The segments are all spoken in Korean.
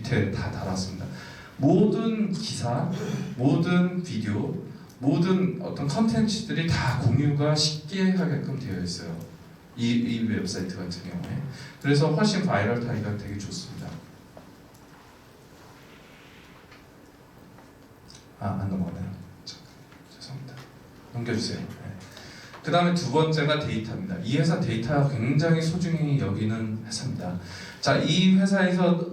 밑에 다 달았습니다. 모든 기사, 모든 비디오, 모든 어떤 컨텐츠들이 다 공유가 쉽게 하게끔 되어 있어요. 이 웹사이트 같은 경우에. 그래서 훨씬 바이럴 타기가 되게 좋습니다. 안 넘어가네요. 죄송합니다. 넘겨주세요. 네. 그 다음에 두 번째가 데이터입니다. 이 회사 데이터가 굉장히 소중히 여기는 회사입니다. 자, 이 회사에서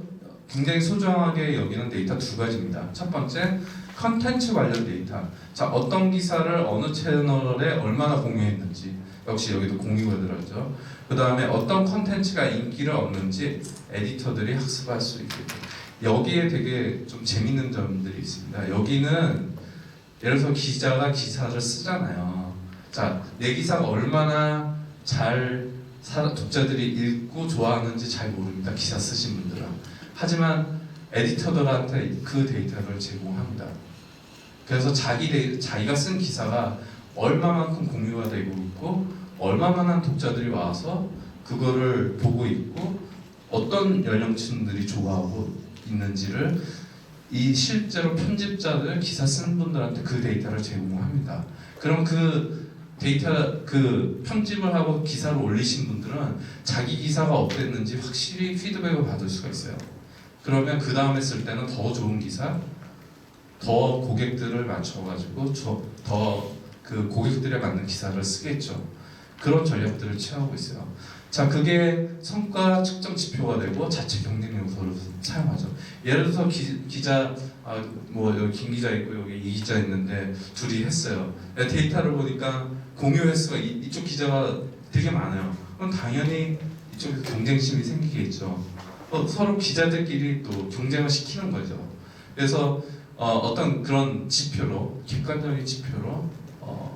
굉장히 소중하게 여기는 데이터 두 가지입니다. 첫 번째, 컨텐츠 관련 데이터. 자, 어떤 기사를 어느 채널에 얼마나 공유했는지, 역시 여기도 공유가 들어있죠. 그 다음에 어떤 컨텐츠가 인기를 얻는지 에디터들이 학습할 수 있게끔. 여기에 되게 좀 재밌는 점들이 있습니다. 여기는 예를 들어서 기자가 기사를 쓰잖아요. 자, 내 기사가 얼마나 잘 독자들이 읽고 좋아하는지 잘 모릅니다. 기사 쓰신 분들은. 하지만 에디터들한테 그 데이터를 제공합니다. 그래서 자기가 쓴 기사가 얼마만큼 공유가 되고 있고 얼마만한 독자들이 와서 그거를 보고 있고 어떤 연령층들이 좋아하고 있는지를 이 실제로 편집자들 기사 쓴 분들한테 그 데이터를 제공합니다. 그럼 그 데이터 그 편집을 하고 기사를 올리신 분들은 자기 기사가 어땠는지 확실히 피드백을 받을 수가 있어요. 그러면 그 다음에 쓸 때는 더 좋은 기사, 더 고객들을 맞춰가지고 더 그 고객들에 맞는 기사를 쓰겠죠. 그런 전략들을 취하고 있어요. 자, 그게 성과 측정 지표가 되고 자체 경쟁 요소로 사용하죠. 예를 들어서 기자, 뭐 여기 김 기자 있고 여기 이 기자 있는데 둘이 했어요. 데이터를 보니까 공유 횟수가 이쪽 기자가 되게 많아요. 그럼 당연히 이쪽에서 경쟁심이 생기겠죠. 서로 기자들끼리 또 경쟁을 시키는 거죠. 그래서 어떤 그런 지표로, 객관적인 지표로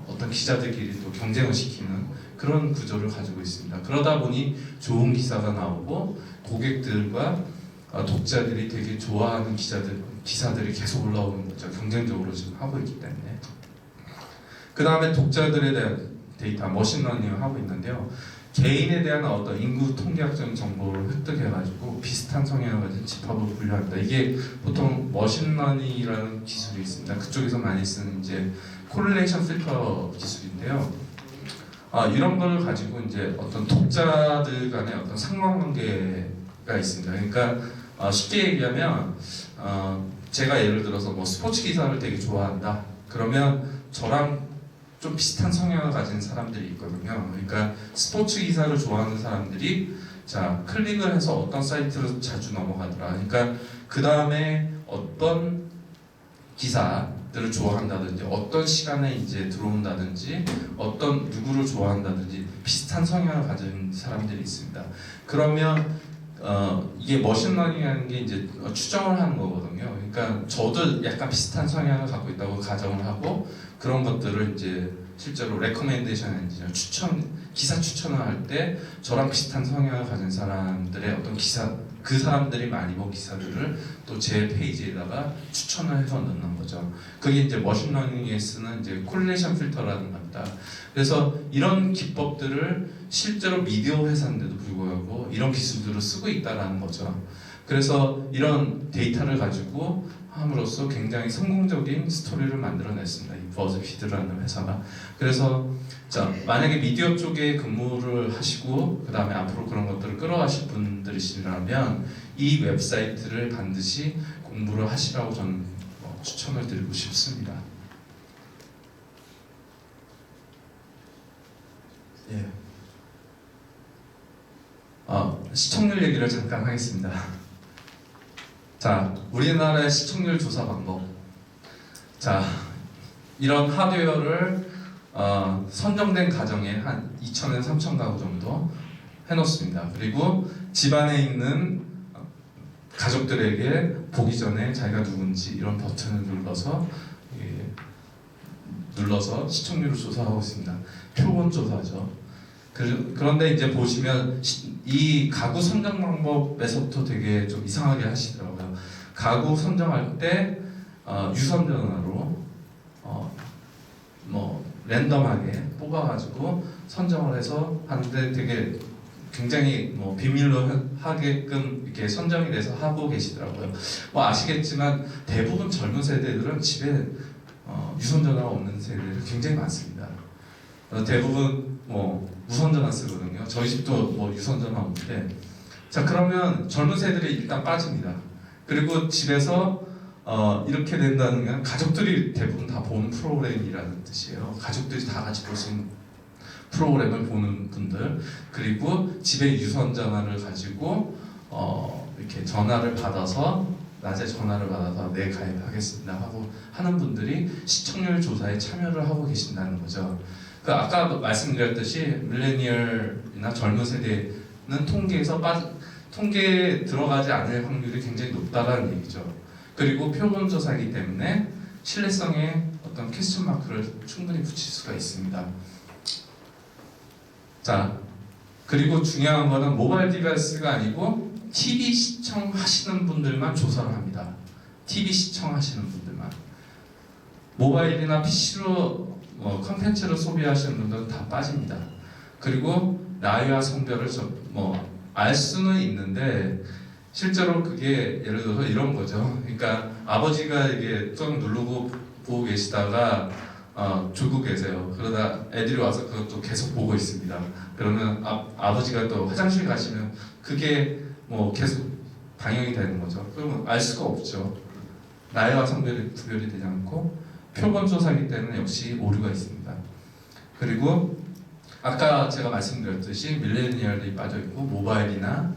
어떤 기자들끼리 또 경쟁을 시키는 그런 구조를 가지고 있습니다. 그러다 보니 좋은 기사가 나오고 고객들과 독자들이 되게 좋아하는 기사들이 계속 올라오는 거죠. 경쟁적으로 지금 하고 있기 때문에. 그 다음에 독자들에 대한 데이터, 머신러닝을 하고 있는데요. 개인에 대한 어떤 인구 통계학적인 정보를 획득해가지고 비슷한 성향을 가진 집합을 분류합니다. 이게 보통 머신러닝이라는 기술이 있습니다. 그쪽에서 많이 쓰는 이제 코릴레이션 필터 기술인데요. 이런 걸 가지고 이제 어떤 독자들 간의 어떤 상관관계가 있습니다. 그러니까 쉽게 얘기하면 제가 예를 들어서 뭐 스포츠 기사를 되게 좋아한다. 그러면 저랑 좀 비슷한 성향을 가진 사람들이 있거든요. 그러니까 스포츠 기사를 좋아하는 사람들이 자 클릭을 해서 어떤 사이트로 자주 넘어가더라. 그러니까 그 다음에 어떤 기사들을 좋아한다든지 어떤 시간에 이제 들어온다든지 어떤 누구를 좋아한다든지 비슷한 성향을 가진 사람들이 있습니다. 그러면 이게 머신러닝이라는 게 이제 추정을 하는 거거든요. 그러니까 저도 약간 비슷한 성향을 갖고 있다고 가정을 하고 그런 것들을 이제 실제로 레커멘데이션 엔진 기사 추천을 할 때 저랑 비슷한 성향을 가진 사람들의 어떤 기사 그 사람들이 많이 본 기사들을 또 제 페이지에다가 추천을 해서 넣는 거죠. 그게 이제 머신러닝에 쓰는 이제 콜레이션 필터라는 겁니다. 그래서 이런 기법들을 실제로 미디어 회사인데도 불구하고 이런 기술들을 쓰고 있다라는 거죠. 그래서 이런 데이터를 가지고 함으로써 굉장히 성공적인 스토리를 만들어냈습니다. 이 버즈피드라는 회사가. 그래서 자, 만약에 미디어 쪽에 근무를 하시고 그 다음에 앞으로 그런 것들을 끌어가실 분들이시라면 이 웹사이트를 반드시 공부를 하시라고 저는 추천을 드리고 싶습니다. 예. 시청률 얘기를 잠깐 하겠습니다. 자, 우리나라의 시청률 조사 방법. 자, 이런 하드웨어를 선정된 가정에 한 2,000에서 3,000 가구 정도 해놓습니다. 그리고 집안에 있는 가족들에게 보기 전에 자기가 누군지 이런 버튼을 눌러서 시청률을 조사하고 있습니다. 표본 조사죠. 그런데 이제 보시면 이 가구 선정 방법에서부터 되게 좀 이상하게 하시더라고요. 가구 선정할 때 유선 전화로 뭐 랜덤하게 뽑아가지고 선정을 해서 하는데 되게 굉장히 뭐 비밀로 하게끔 이렇게 선정이 돼서 하고 계시더라고요. 뭐 아시겠지만 대부분 젊은 세대들은 집에 유선전화가 없는 세대들이 굉장히 많습니다. 대부분 뭐 무선전화 쓰거든요. 저희 집도 뭐 유선전화 없는데, 자 그러면 젊은 세대들이 일단 빠집니다. 그리고 집에서 이렇게 된다는 건 가족들이 대부분 다 보는 프로그램이라는 뜻이에요. 가족들이 다 같이 볼 수 있는 프로그램을 보는 분들, 그리고 집에 유선전화를 가지고 이렇게 전화를 받아서 낮에 전화를 받아서 네 가입하겠습니다 하고 하는 분들이 시청률 조사에 참여를 하고 계신다는 거죠. 그 아까 말씀드렸듯이 밀레니얼이나 젊은 세대는 통계에 들어가지 않을 확률이 굉장히 높다는 얘기죠. 그리고 표본조사이기 때문에 신뢰성에 어떤 퀘스천 마크를 충분히 붙일 수가 있습니다. 자, 그리고 중요한 거는 모바일 디바이스가 아니고 TV 시청하시는 분들만 조사를 합니다. TV 시청하시는 분들만. 모바일이나 PC로 컨텐츠를 소비하시는 분들은 다 빠집니다. 그리고 나이와 성별을 알 수는 있는데 실제로 그게 예를 들어서 이런 거죠. 그러니까 아버지가 이게 좀 누르고 보고 계시다가 졸고 계세요. 그러다 애들이 와서 그것도 계속 보고 있습니다. 그러면 아버지가 또 화장실 가시면 그게 뭐 계속 방영이 되는 거죠. 그러면 알 수가 없죠. 나이와 성별이 구별이 되지 않고 표본조사이기 때문에 역시 오류가 있습니다. 그리고 아까 제가 말씀드렸듯이 밀레니얼이 빠져있고 모바일이나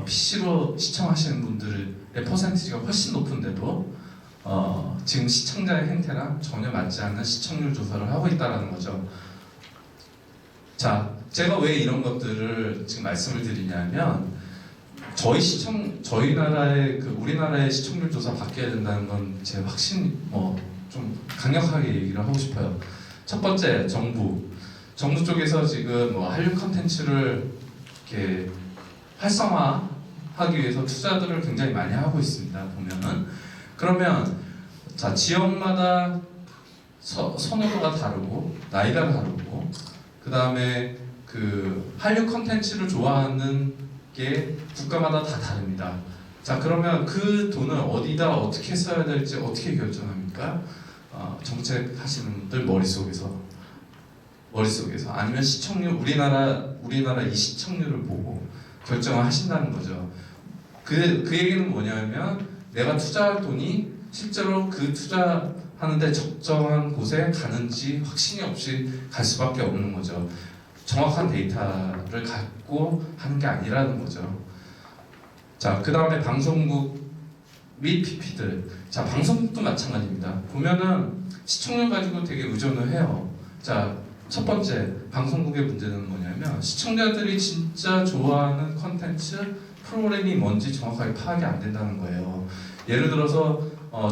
PC로 시청하시는 분들의 퍼센티지가 훨씬 높은데도 지금 시청자의 행태랑 전혀 맞지 않는 시청률 조사를 하고 있다는 거죠. 자, 제가 왜 이런 것들을 지금 말씀을 드리냐면 저희 나라의 우리나라의 시청률 조사 바뀌어야 된다는 건 제 확신 좀 강력하게 얘기를 하고 싶어요. 첫 번째, 정부 쪽에서 지금 한류 컨텐츠를 이렇게 활성화하기 위해서 투자들을 굉장히 많이 하고 있습니다. 보면은 그러면 자 지역마다 선호도가 다르고 나이가 다르고 그 다음에 그 한류 컨텐츠를 좋아하는 게 국가마다 다 다릅니다. 자 그러면 그 돈을 어디다 어떻게 써야 될지 어떻게 결정합니까? 정책 하시는 분들 머릿속에서 아니면 시청률 우리나라 이 시청률을 보고 결정을 하신다는 거죠. 그 얘기는 뭐냐면 내가 투자할 돈이 실제로 그 투자하는데 적정한 곳에 가는지 확신이 없이 갈 수밖에 없는 거죠. 정확한 데이터를 갖고 하는 게 아니라는 거죠. 자, 그 다음에 방송국 및 PP들. 자, 방송국도 마찬가지입니다. 보면은 시청률 가지고 되게 의존을 해요. 자, 첫 번째 방송국의 문제는 뭐냐면 시청자들이 진짜 좋아하는 컨텐츠 프로그램이 뭔지 정확하게 파악이 안 된다는 거예요. 예를 들어서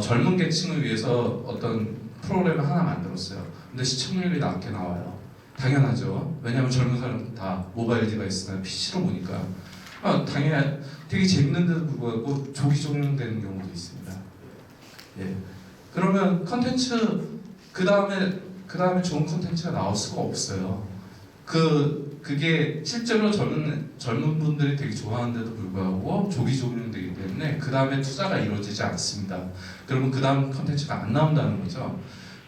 젊은 계층을 위해서 어떤 프로그램을 하나 만들었어요. 근데 시청률이 낮게 나와요. 당연하죠. 왜냐하면 젊은 사람 다 모바일 디바이스나 PC로 보니까 당연히 되게 재밌는데도 불구하고 조기 종료되는 경우도 있습니다. 예. 그러면 컨텐츠 그 다음에 좋은 컨텐츠가 나올 수가 없어요. 그게 실제로 젊은 분들이 되게 좋아하는데도 불구하고 조기 종료되기 때문에 그 다음에 투자가 이루어지지 않습니다. 그러면 그 다음 컨텐츠가 안 나온다는 거죠.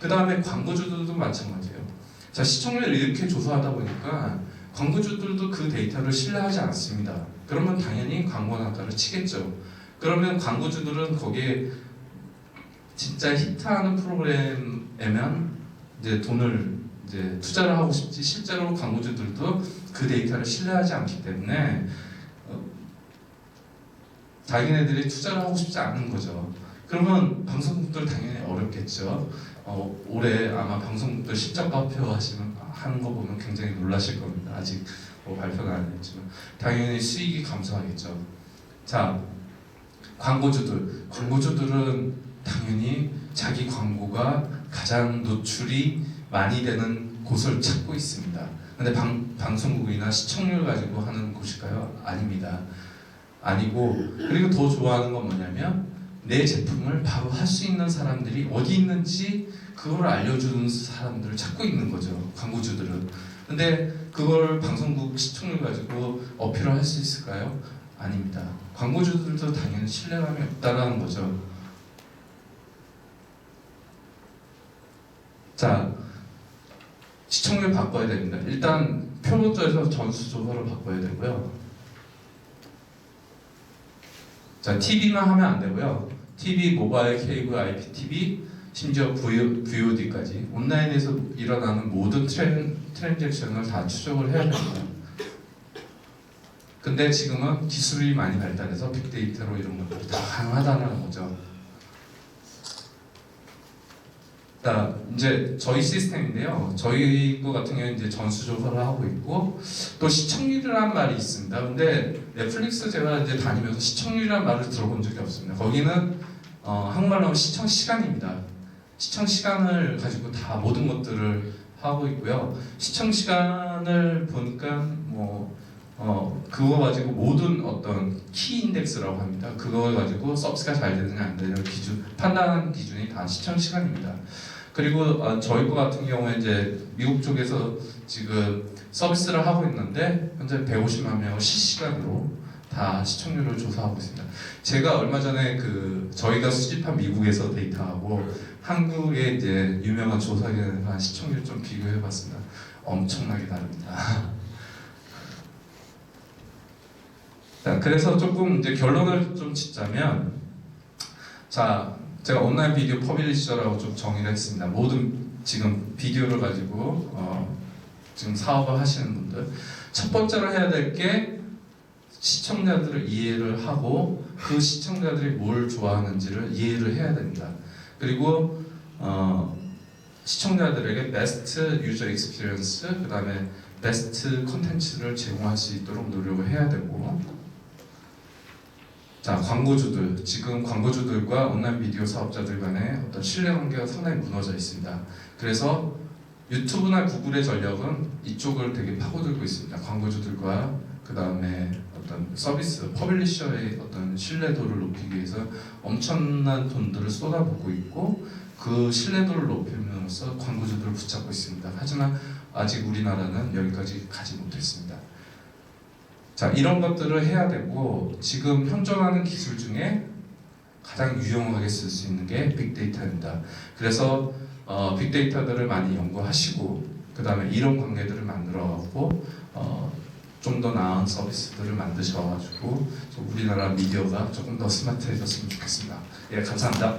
그 다음에 광고주들도 마찬가지예요. 자, 시청률을 이렇게 조사하다 보니까 광고주들도 그 데이터를 신뢰하지 않습니다. 그러면 당연히 광고 단가를 치겠죠. 그러면 광고주들은 거기에 진짜 히트하는 프로그램에만 이제 돈을 이제 투자를 하고 싶지 실제로 광고주들도 그 데이터를 신뢰하지 않기 때문에 자기네들이 투자를 하고 싶지 않은 거죠. 그러면 방송국들 당연히 어렵겠죠. 올해 아마 방송국들 실적 하는 거 보면 굉장히 놀라실 겁니다. 아직 발표는 안 했지만 당연히 수익이 감소하겠죠. 자, 광고주들은 당연히 자기 광고가 가장 노출이 많이 되는 곳을 찾고 있습니다. 근데 방송국이나 시청률 가지고 하는 곳일까요? 아닙니다. 아니고 그리고 더 좋아하는 건 뭐냐면 내 제품을 바로 할 수 있는 사람들이 어디 있는지 그걸 알려주는 사람들을 찾고 있는 거죠. 광고주들은. 근데 그걸 방송국 시청률 가지고 어필을 할 수 있을까요? 아닙니다. 광고주들도 당연히 신뢰감이 없다라는 거죠. 자, 시청률 바꿔야 됩니다. 일단 표본조에서 전수조사로 바꿔야 되고요. 자, TV만 하면 안 되고요. TV, 모바일, 케이블, IPTV, 심지어 VOD까지 온라인에서 일어나는 모든 트랜잭션을 다 추적을 해야 됩니다. 근데 지금은 기술이 많이 발달해서 빅데이터로 이런 것들이 다 가능하다는 거죠. 자, 이제 저희 시스템인데요. 저희 거 같은 경우는 이제 전수조사를 하고 있고 또 시청률이라는 말이 있습니다. 근데 넷플릭스 제가 이제 다니면서 시청률이라는 말을 들어본 적이 없습니다. 거기는 한국말로 하면 시청 시간입니다. 시청 시간을 가지고 다 모든 것들을 하고 있고요. 시청 시간을 보니까 그거 가지고 모든 어떤 키 인덱스라고 합니다. 그거 가지고 서비스가 잘 되느냐 안 되느냐 기준 판단하는 기준이 다 시청 시간입니다. 그리고 저희 거 같은 경우에 이제 미국 쪽에서 지금 서비스를 하고 있는데 현재 150만 명을 실시간으로 다 시청률을 조사하고 있습니다. 제가 얼마 전에 저희가 수집한 미국에서 데이터하고 한국의 이제 유명한 조사기관의 시청률 좀 비교해봤습니다. 엄청나게 다릅니다. 자, 그래서 조금 이제 결론을 좀 짓자면, 자, 제가 온라인 비디오 퍼블리셔라고 좀 정의를 했습니다. 모든 지금 비디오를 가지고 지금 사업을 하시는 분들, 첫 번째로 해야 될 게 시청자들을 이해를 하고 그 시청자들이 뭘 좋아하는지를 이해를 해야 됩니다. 그리고 시청자들에게 베스트 유저 익스피리언스, 그 다음에 베스트 콘텐츠를 제공할 수 있도록 노력을 해야 되고, 자, 광고주들, 지금 광고주들과 온라인 비디오 사업자들 간의 어떤 신뢰관계가 상당히 무너져 있습니다. 그래서 유튜브나 구글의 전력은 이쪽을 되게 파고들고 있습니다. 광고주들과 그 다음에 어떤 서비스, 퍼블리셔의 어떤 신뢰도를 높이기 위해서 엄청난 돈들을 쏟아붓고 있고 그 신뢰도를 높임으로써 광고주들을 붙잡고 있습니다. 하지만 아직 우리나라는 여기까지 가지 못했습니다. 자, 이런 것들을 해야 되고 지금 현존하는 기술 중에 가장 유용하게 쓸 수 있는 게 빅데이터입니다. 그래서 빅데이터들을 많이 연구하시고 그 다음에 이런 관계들을 만들어가고 좀 더 나은 서비스들을 만드셔가지고 우리나라 미디어가 조금 더 스마트해졌으면 좋겠습니다. 예, 감사합니다.